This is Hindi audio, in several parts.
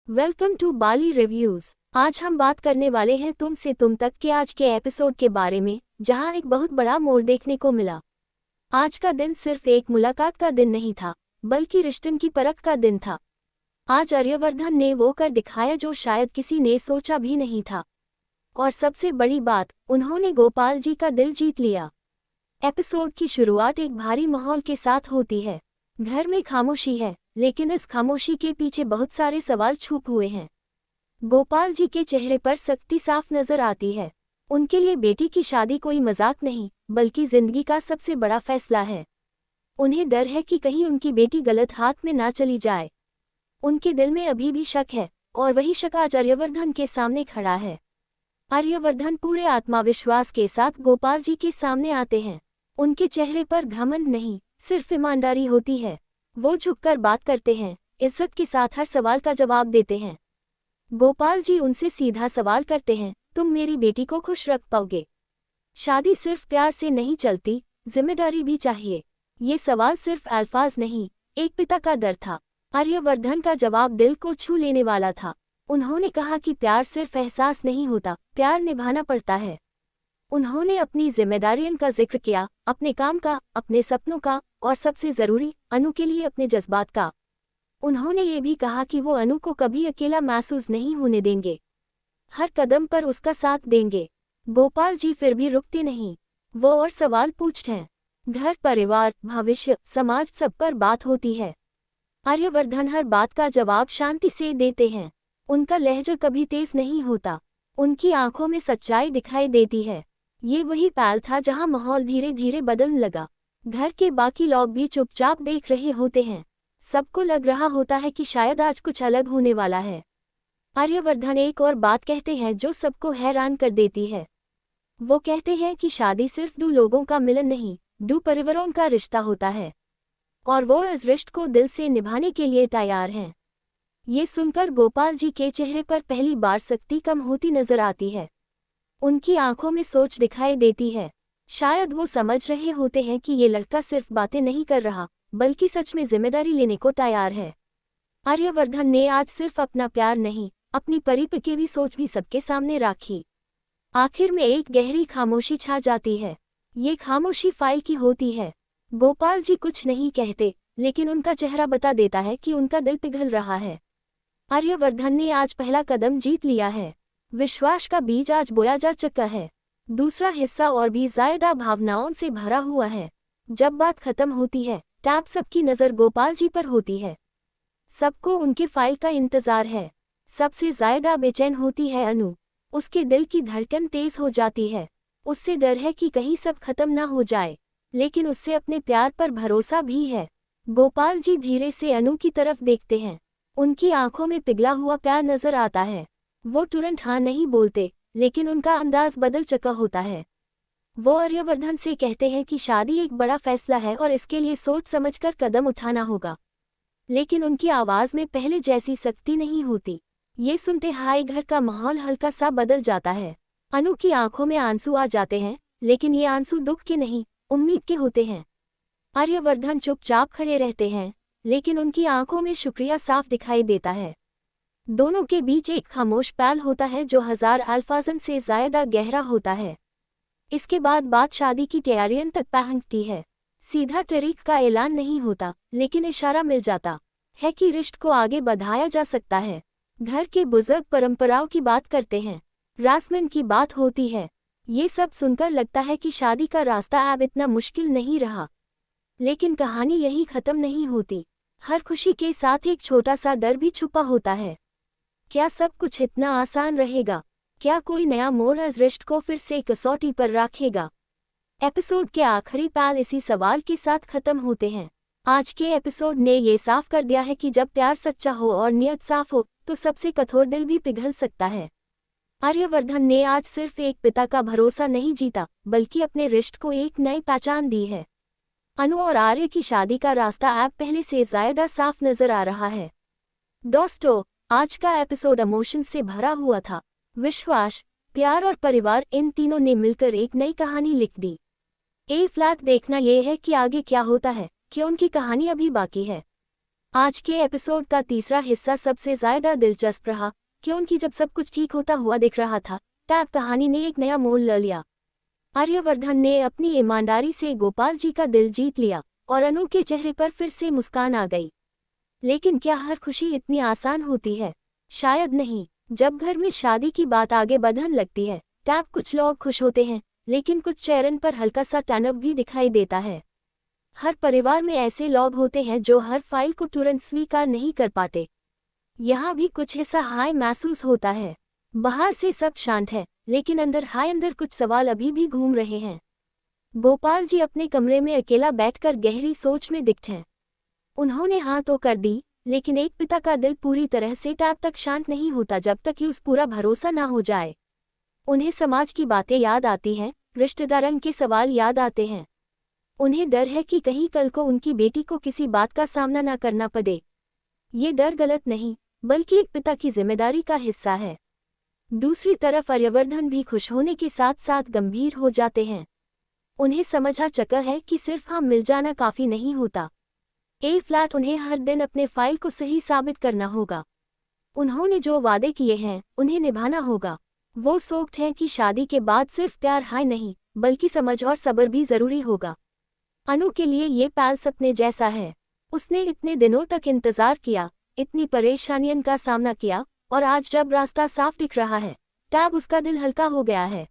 Welcome to Bali reviews. आज हम बात करने वाले हैं तुम से तुम तक के आज के एपिसोड के बारे में, जहां एक बहुत बड़ा मोड़ देखने को मिला। आज का दिन सिर्फ एक मुलाकात का दिन नहीं था, बल्कि रिश्तों की परख का दिन था। आज आर्यवर्धन ने वो कर दिखाया जो शायद किसी ने सोचा भी नहीं था। और सबसे बड़ी बात, उन्होंने गोपाल जी का दिल जीत लिया। एपिसोड की शुरुआत एक भारी माहौल के साथ होती है। घर में खामोशी है, लेकिन इस खामोशी के पीछे बहुत सारे सवाल छुप हुए हैं। गोपाल जी के चेहरे पर सख्ती साफ नजर आती है। उनके लिए बेटी की शादी कोई मजाक नहीं, बल्कि जिंदगी का सबसे बड़ा फैसला है। उन्हें डर है कि कहीं उनकी बेटी गलत हाथ में ना चली जाए। उनके दिल में अभी भी शक है, और वही शक आज आर्यवर्धन के सामने खड़ा है। आर्यवर्धन पूरे आत्मविश्वास के साथ गोपाल जी के सामने आते हैं। उनके चेहरे पर घमंड नहीं, सिर्फ ईमानदारी होती है। वो झुककर बात करते हैं, इज्जत के साथ हर सवाल का जवाब देते हैं। गोपाल जी उनसे सीधा सवाल करते हैं, तुम मेरी बेटी को खुश रख पाओगे? शादी सिर्फ प्यार से नहीं चलती, जिम्मेदारी भी चाहिए। ये सवाल सिर्फ अल्फाज नहीं, एक पिता का डर था। आर्यवर्धन का जवाब दिल को छू लेने वाला था। उन्होंने कहा कि प्यार सिर्फ एहसास नहीं होता, प्यार निभाना पड़ता है। उन्होंने अपनी जिम्मेदारियों का जिक्र किया, अपने काम का, अपने सपनों का, और सबसे जरूरी, अनु के लिए अपने जज्बात का। उन्होंने ये भी कहा कि वो अनु को कभी अकेला महसूस नहीं होने देंगे, हर कदम पर उसका साथ देंगे। गोपाल जी फिर भी रुकते नहीं। वो और सवाल पूछते हैं। घर, परिवार, भविष्य, समाज, सब पर बात होती है। आर्यवर्धन हर बात का जवाब शांति से देते हैं। उनका लहजा कभी तेज नहीं होता। उनकी आंखों में सच्चाई दिखाई देती है। ये वही पल था जहां माहौल धीरे धीरे बदलने लगा। घर के बाकी लोग भी चुपचाप देख रहे होते हैं। सबको लग रहा होता है कि शायद आज कुछ अलग होने वाला है। आर्यवर्धन एक और बात कहते हैं जो सबको हैरान कर देती है। वो कहते हैं कि शादी सिर्फ दो लोगों का मिलन नहीं, दो परिवारों का रिश्ता होता है, और वो इस रिश्ते को दिल से निभाने के लिए तैयार हैं। ये सुनकर गोपाल जी के चेहरे पर पहली बार सख्ती कम होती नजर आती है। उनकी आंखों में सोच दिखाई देती है। शायद वो समझ रहे होते हैं कि ये लड़का सिर्फ बातें नहीं कर रहा, बल्कि सच में जिम्मेदारी लेने को तैयार है। आर्यवर्धन ने आज सिर्फ अपना प्यार नहीं, अपनी परिपक्व भी सोच भी सबके सामने रखी। आखिर में एक गहरी खामोशी छा जाती है। ये खामोशी फाइल की होती है। गोपाल जी कुछ नहीं कहते, लेकिन उनका चेहरा बता देता है कि उनका दिल पिघल रहा है। आर्यवर्धन ने आज पहला कदम जीत लिया है। विश्वास का बीज आज बोया जा चुका है। दूसरा हिस्सा और भी ज्यादा भावनाओं से भरा हुआ है। जब बात खत्म होती है, तब सबकी नज़र गोपाल जी पर होती है। सबको उनके फाइल का इंतजार है। सबसे ज्यादा बेचैन होती है अनु। उसके दिल की धड़कन तेज हो जाती है। उससे डर है कि कहीं सब खत्म ना हो जाए, लेकिन उससे अपने प्यार पर भरोसा भी है। गोपाल जी धीरे से अनु की तरफ देखते हैं। उनकी आंखों में पिघला हुआ प्यार नजर आता है। वो तुरंत हाँ नहीं बोलते, लेकिन उनका अंदाज बदल चुका होता है। वो आर्यवर्धन से कहते हैं कि शादी एक बड़ा फैसला है और इसके लिए सोच समझकर कदम उठाना होगा। लेकिन उनकी आवाज़ में पहले जैसी सख्ती नहीं होती। ये सुनते हाय घर का माहौल हल्का सा बदल जाता है। अनु की आंखों में आंसू आ जाते हैं, लेकिन ये आंसू दुख के नहीं, उम्मीद के होते हैं। आर्यवर्धन चुपचाप खड़े रहते हैं, लेकिन उनकी आंखों में शुक्रिया साफ दिखाई देता है। दोनों के बीच एक खामोश पल होता है जो हजार अल्फाजन से ज्यादा गहरा होता है। इसके बाद बात शादी की तैयारियों तक पहुंचती है। सीधा तारीख का ऐलान नहीं होता, लेकिन इशारा मिल जाता है कि रिश्ते को आगे बढ़ाया जा सकता है। घर के बुजुर्ग परंपराओं की बात करते हैं, रस्म की बात होती है। ये सब सुनकर लगता है कि शादी का रास्ता अब इतना मुश्किल नहीं रहा। लेकिन कहानी यही खत्म नहीं होती। हर खुशी के साथ एक छोटा सा डर भी छुपा होता है। क्या सब कुछ इतना आसान रहेगा? क्या कोई नया मोड़ इस रिश्ते को फिर से कसौटी पर रखेगा? एपिसोड के आखिरी पल इसी सवाल के साथ खत्म होते हैं। आज के एपिसोड ने ये साफ कर दिया है कि जब प्यार सच्चा हो और नियत साफ हो, तो सबसे कठोर दिल भी पिघल सकता है। आर्यवर्धन ने आज सिर्फ एक पिता का भरोसा नहीं जीता, बल्कि अपने रिश्ते को एक नई पहचान दी है। अनु और आर्य की शादी का रास्ता अब पहले से ज्यादा साफ नजर आ रहा है। दोस्तों, आज का एपिसोड इमोशन से भरा हुआ था। विश्वास, प्यार और परिवार, इन तीनों ने मिलकर एक नई कहानी लिख दी। ए फ्लैट देखना यह है कि आगे क्या होता है, कि उनकी कहानी अभी बाकी है। आज के एपिसोड का तीसरा हिस्सा सबसे ज्यादा दिलचस्प रहा, क्योंकि जब सब कुछ ठीक होता हुआ दिख रहा था, तब कहानी ने एक नया मोड़ ले लिया। आर्यवर्धन ने अपनी ईमानदारी से गोपाल जी का दिल जीत लिया और अनु के चेहरे पर फिर से मुस्कान आ गई। लेकिन क्या हर खुशी इतनी आसान होती है? शायद नहीं। जब घर में शादी की बात आगे बढ़ने लगती है, तब कुछ लोग खुश होते हैं, लेकिन कुछ चेहरों पर हल्का सा टनक भी दिखाई देता है। हर परिवार में ऐसे लोग होते हैं जो हर फाइल को तुरंत स्वीकार नहीं कर पाते। यहाँ भी कुछ ऐसा हाय महसूस होता है। बाहर से सब शांत है, लेकिन अंदर कुछ सवाल अभी भी घूम रहे हैं। गोपाल जी अपने कमरे में अकेला बैठकर गहरी सोच में दिखते हैं। उन्होंने हाँ तो कर दी, लेकिन एक पिता का दिल पूरी तरह से तब तक शांत नहीं होता जब तक कि उस पूरा भरोसा ना हो जाए। उन्हें समाज की बातें याद आती हैं, रिश्तेदारों के सवाल याद आते हैं। उन्हें डर है कि कहीं कल को उनकी बेटी को किसी बात का सामना ना करना पड़े। ये डर गलत नहीं, बल्कि एक पिता की जिम्मेदारी का हिस्सा है। दूसरी तरफ आर्यवर्धन भी खुश होने के साथ साथ गंभीर हो जाते हैं। उन्हें समझ आ चुका है कि सिर्फ हम मिल जाना काफ़ी नहीं होता। ए फ्लैट उन्हें हर दिन अपने फाइल को सही साबित करना होगा। उन्होंने जो वादे किए हैं उन्हें निभाना होगा। वो सोचते हैं कि शादी के बाद सिर्फ प्यार हाय नहीं, बल्कि समझ और सब्र भी ज़रूरी होगा। अनु के लिए ये पल सपने जैसा है। उसने इतने दिनों तक इंतज़ार किया, इतनी परेशानियों का सामना किया, और आज जब रास्ता साफ दिख रहा है, तब उसका दिल हल्का हो गया है।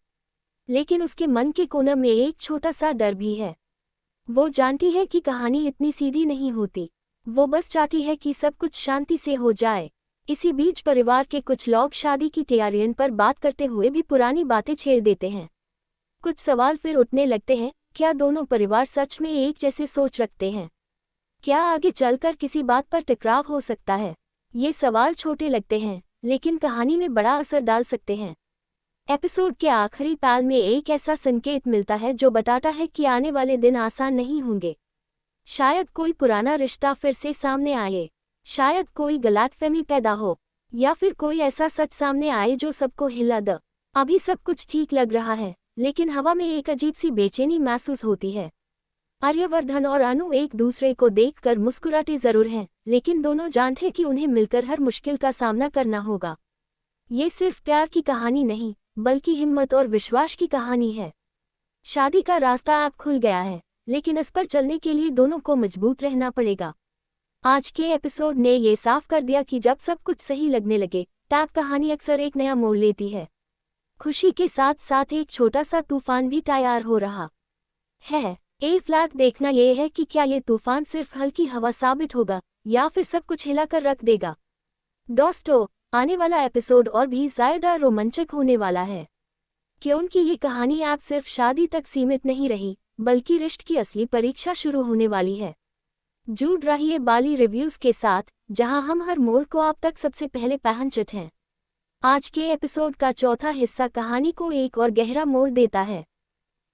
लेकिन उसके मन के कोने में एक छोटा सा डर भी है। वो जानती है कि कहानी इतनी सीधी नहीं होती। वो बस चाहती है कि सब कुछ शांति से हो जाए। इसी बीच परिवार के कुछ लोग शादी की तैयारियों पर बात करते हुए भी पुरानी बातें छेड़ देते हैं। कुछ सवाल फिर उठने लगते हैं, क्या दोनों परिवार सच में एक जैसे सोच रखते हैं? क्या आगे चलकर किसी बात पर टकराव हो सकता है? ये सवाल छोटे लगते हैं, लेकिन कहानी में बड़ा असर डाल सकते हैं। एपिसोड के आखिरी पल में एक ऐसा संकेत मिलता है जो बताता है कि आने वाले दिन आसान नहीं होंगे। शायद कोई पुराना रिश्ता फिर से सामने आए, शायद कोई गलतफहमी पैदा हो, या फिर कोई ऐसा सच सामने आए जो सबको हिला दे। अभी सब कुछ ठीक लग रहा है, लेकिन हवा में एक अजीब सी बेचैनी महसूस होती है। आर्यवर्धन और अनु एक दूसरे को देखकर मुस्कुराते जरूर हैं, लेकिन दोनों जानते हैं कि उन्हें मिलकर हर मुश्किल का सामना करना होगा। ये सिर्फ प्यार की कहानी नहीं, बल्कि हिम्मत और विश्वास की कहानी है। शादी का रास्ता अब खुल गया है, लेकिन इस पर चलने के लिए दोनों को मजबूत रहना पड़ेगा। आज के एपिसोड ने ये साफ कर दिया कि जब सब कुछ सही लगने लगे, तब कहानी अक्सर एक नया मोड़ लेती है। खुशी के साथ साथ एक छोटा सा तूफान भी तैयार हो रहा है। ए फ्लैट देखना यह है कि क्या ये तूफान सिर्फ हल्की हवा साबित होगा, या फिर सब कुछ हिलाकर रख देगा। दोस्तों, आने वाला एपिसोड और भी ज़्यादा रोमांचक होने वाला है, क्योंकि ये कहानी आप सिर्फ शादी तक सीमित नहीं रही, बल्कि रिश्ते की असली परीक्षा शुरू होने वाली है। जुड़ रहिए बाली रिव्यूज़ के साथ, जहां हम हर मोड़ को आप तक सबसे पहले पहुंचते हैं। आज के एपिसोड का चौथा हिस्सा कहानी को एक और गहरा मोड़ देता है।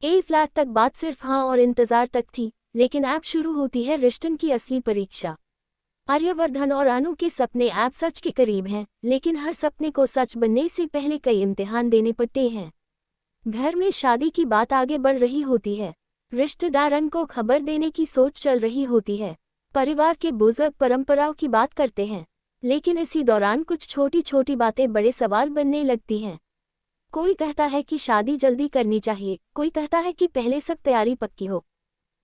ए फ्लैट तक बात सिर्फ हाँ और इंतजार तक थी, लेकिन अब शुरू होती है रिश्तों की असली परीक्षा। आर्यवर्धन और अनु के सपने अब सच के करीब हैं, लेकिन हर सपने को सच बनने से पहले कई इम्तिहान देने पड़ते हैं। घर में शादी की बात आगे बढ़ रही होती है, रिश्तेदारों को खबर देने की सोच चल रही होती है, परिवार के बुजुर्ग परंपराओं की बात करते हैं, लेकिन इसी दौरान कुछ छोटी छोटी बातें बड़े सवाल बनने लगती हैं। कोई कहता है कि शादी जल्दी करनी चाहिए, कोई कहता है कि पहले सब तैयारी पक्की हो।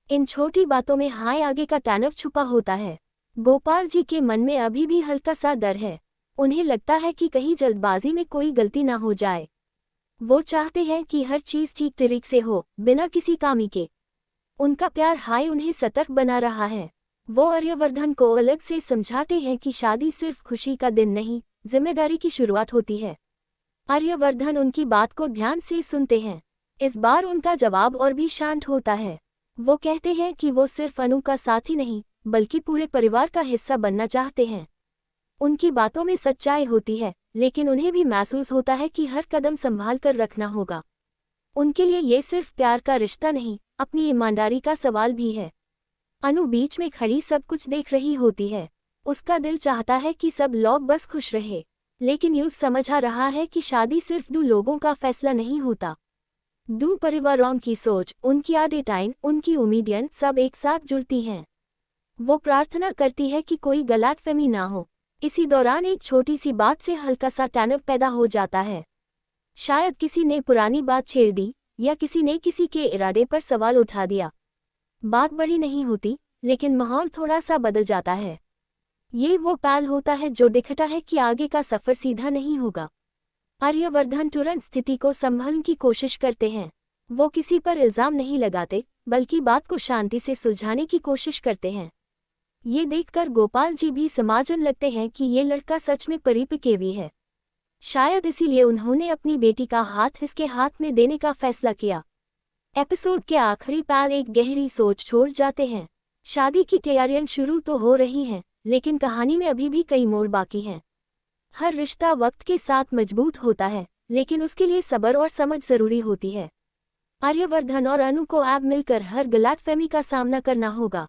इन छोटी बातों में हाय आगे का तनाव छुपा होता है। गोपाल जी के मन में अभी भी हल्का सा डर है। उन्हें लगता है कि कहीं जल्दबाजी में कोई गलती ना हो जाए। वो चाहते हैं कि हर चीज़ ठीक तरीके से हो, बिना किसी कामी के। उनका प्यार हाय उन्हें सतर्क बना रहा है। वो आर्यवर्धन को अलग से समझाते हैं कि शादी सिर्फ खुशी का दिन नहीं, जिम्मेदारी की शुरुआत होती है। आर्यवर्धन उनकी बात को ध्यान से सुनते हैं। इस बार उनका जवाब और भी शांत होता है। वो कहते हैं कि वो सिर्फ अनु का साथी नहीं, बल्कि पूरे परिवार का हिस्सा बनना चाहते हैं। उनकी बातों में सच्चाई होती है, लेकिन उन्हें भी महसूस होता है कि हर कदम संभाल कर रखना होगा। उनके लिए ये सिर्फ प्यार का रिश्ता नहीं, अपनी ईमानदारी का सवाल भी है। अनु बीच में खड़ी सब कुछ देख रही होती है। उसका दिल चाहता है कि सब लोग बस खुश रहे, लेकिन यूं समझ आ रहा है कि शादी सिर्फ दो लोगों का फैसला नहीं होता। दो परिवारों की सोच, उनकी आदतें, उनकी उम्मीदें सब एक साथ जुड़ती हैं। वो प्रार्थना करती है कि कोई गलतफहमी ना हो। इसी दौरान एक छोटी सी बात से हल्का सा तनाव पैदा हो जाता है। शायद किसी ने पुरानी बात छेड़ दी या किसी ने किसी के इरादे पर सवाल उठा दिया। बात बड़ी नहीं होती, लेकिन माहौल थोड़ा सा बदल जाता है। ये वो पल होता है जो दिखता है कि आगे का सफर सीधा नहीं होगा। आर्यवर्धन तुरंत स्थिति को संभालने की कोशिश करते हैं। वो किसी पर इल्जाम नहीं लगाते, बल्कि बात को शांति से सुलझाने की कोशिश करते हैं। ये देखकर गोपाल जी भी समझने लगते हैं कि ये लड़का सच में परिपक्व है। शायद इसीलिए उन्होंने अपनी बेटी का हाथ इसके हाथ में देने का फैसला किया। एपिसोड के आखिरी पल एक गहरी सोच छोड़ जाते हैं। शादी की तैयारियां शुरू तो हो रही हैं, लेकिन कहानी में अभी भी कई मोड़ बाकी हैं। हर रिश्ता वक्त के साथ मजबूत होता है, लेकिन उसके लिए सब्र और समझ जरूरी होती है। आर्यवर्धन और अनु को अब मिलकर हर गलतफहमी का सामना करना होगा।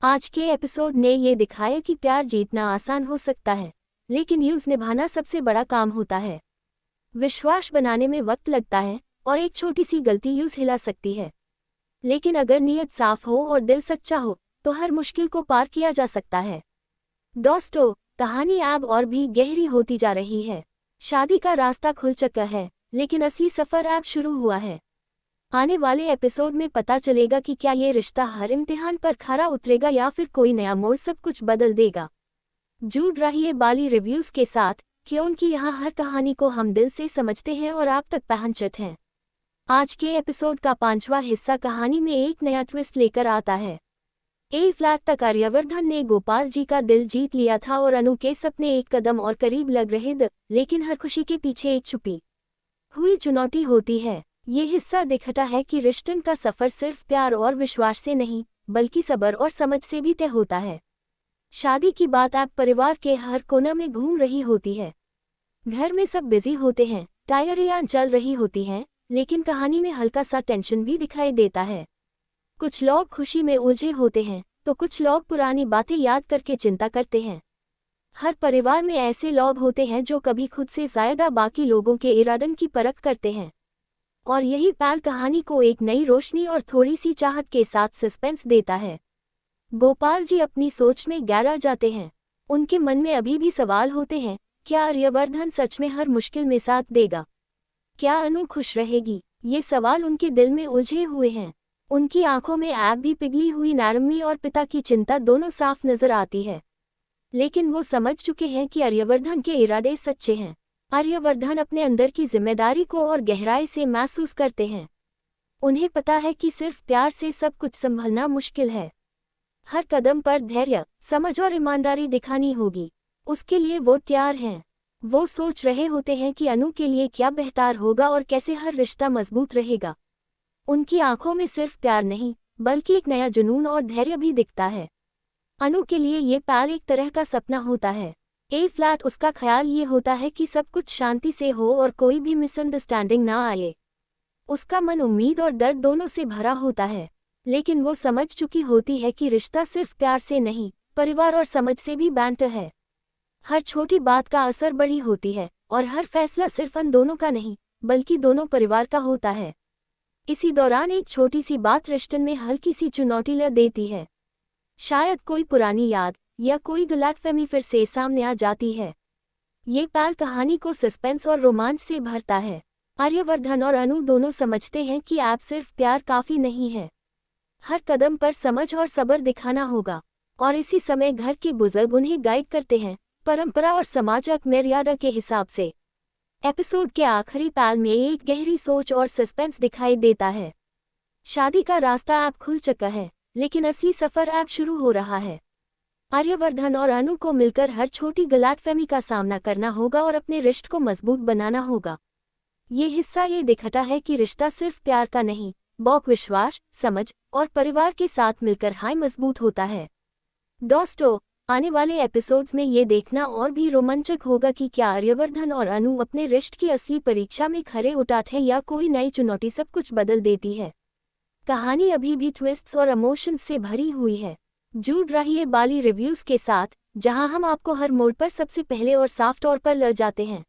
आज के एपिसोड ने ये दिखाया कि प्यार जीतना आसान हो सकता है, लेकिन यूज निभाना सबसे बड़ा काम होता है। विश्वास बनाने में वक्त लगता है और एक छोटी सी गलती यूज हिला सकती है, लेकिन अगर नीयत साफ हो और दिल सच्चा हो तो हर मुश्किल को पार किया जा सकता है। दोस्तों, कहानी अब और भी गहरी होती जा रही है। शादी का रास्ता खुल चुका है, लेकिन असली सफर अब शुरू हुआ है। आने वाले एपिसोड में पता चलेगा कि क्या ये रिश्ता हर इम्तिहान पर खरा उतरेगा या फिर कोई नया मोड़ सब कुछ बदल देगा। जुड़ रहिए बाली रिव्यूज के साथ, क्योंकि यहाँ हर कहानी को हम दिल से समझते हैं और आप तक पहुंचते हैं। आज के एपिसोड का 5वां हिस्सा कहानी में एक नया ट्विस्ट लेकर आता है। ए फ्लैट तक आर्यवर्धन ने गोपाल जी का दिल जीत लिया था और अनु के सपने एक कदम और करीब लग रहे थे, लेकिन हर खुशी के पीछे एक छुपी हुई चुनौती होती है। ये हिस्सा दिखता है कि रिश्ते का सफर सिर्फ प्यार और विश्वास से नहीं, बल्कि सब्र और समझ से भी तय होता है। शादी की बात अब परिवार के हर कोने में घूम रही होती है। घर में सब बिजी होते हैं, तैयारियां चल रही होती हैं, लेकिन कहानी में हल्का सा टेंशन भी दिखाई देता है। कुछ लोग खुशी में उलझे होते हैं, तो कुछ लोग पुरानी बातें याद करके चिंता करते हैं। हर परिवार में ऐसे लोग होते हैं जो कभी खुद से ज्यादा बाकी लोगों के इरादों की परख करते हैं, और यही पल कहानी को एक नई रोशनी और थोड़ी सी चाहत के साथ सस्पेंस देता है। गोपाल जी अपनी सोच में गहरा जाते हैं। उनके मन में अभी भी सवाल होते हैं, क्या आर्यवर्धन सच में हर मुश्किल में साथ देगा? क्या अनु खुश रहेगी? ये सवाल उनके दिल में उलझे हुए हैं। उनकी आंखों में ऐब भी पिघली हुई नरमी और पिता की चिंता दोनों साफ नजर आती है, लेकिन वो समझ चुके हैं कि आर्यवर्धन के इरादे सच्चे हैं। आर्यवर्धन अपने अंदर की जिम्मेदारी को और गहराई से महसूस करते हैं। उन्हें पता है कि सिर्फ प्यार से सब कुछ संभलना मुश्किल है। हर कदम पर धैर्य, समझ और ईमानदारी दिखानी होगी। उसके लिए वो तैयार हैं। वो सोच रहे होते हैं कि अनु के लिए क्या बेहतर होगा और कैसे हर रिश्ता मजबूत रहेगा। उनकी आंखों में सिर्फ प्यार नहीं, बल्कि एक नया जुनून और धैर्य भी दिखता है। अनु के लिए ये पल एक तरह का सपना होता है। ए फ्लैट उसका ख्याल ये होता है कि सब कुछ शांति से हो और कोई भी मिसअंडरस्टैंडिंग ना आए। उसका मन उम्मीद और दर्द दोनों से भरा होता है, लेकिन वो समझ चुकी होती है कि रिश्ता सिर्फ प्यार से नहीं, परिवार और समझ से भी बैंटर है। हर छोटी बात का असर बड़ी होती है, और हर फैसला सिर्फ उन दोनों का नहीं, बल्कि दोनों परिवार का होता है। इसी दौरान एक छोटी सी बात रिश्ते में हल्की सी चुनौती ला देती है। शायद कोई पुरानी याद या कोई गलतफहमी फिर से सामने आ जाती है। ये पल कहानी को सस्पेंस और रोमांच से भरता है। आर्यवर्धन और अनु दोनों समझते हैं कि आप सिर्फ प्यार काफी नहीं है। हर कदम पर समझ और सब्र दिखाना होगा, और इसी समय घर के बुजुर्ग उन्हें गाइड करते हैं, परंपरा और सामाजिक मर्यादा के हिसाब से। एपिसोड के आखिरी पल में एक गहरी सोच और सस्पेंस दिखाई देता है। शादी का रास्ता अब खुल चुका है, लेकिन असली सफर अब शुरू हो रहा है। आर्यवर्धन और अनु को मिलकर हर छोटी गलतफहमी का सामना करना होगा और अपने रिश्ते को मजबूत बनाना होगा। ये हिस्सा ये दिखाता है कि रिश्ता सिर्फ प्यार का नहीं, बल्कि विश्वास, समझ और परिवार के साथ मिलकर हाई मजबूत होता है। दोस्तों, आने वाले एपिसोड्स में ये देखना और भी रोमांचक होगा कि क्या आर्यवर्धन और अनु अपने रिश्ते की असली परीक्षा में खरे उतरते हैं या कोई नई चुनौती सब कुछ बदल देती है। कहानी अभी भी ट्विस्ट्स और इमोशंस से भरी हुई है। जुड़ रहिए बाली रिव्यूज के साथ, जहां हम आपको हर मोड़ पर सबसे पहले और साफ तौर पर ले जाते हैं।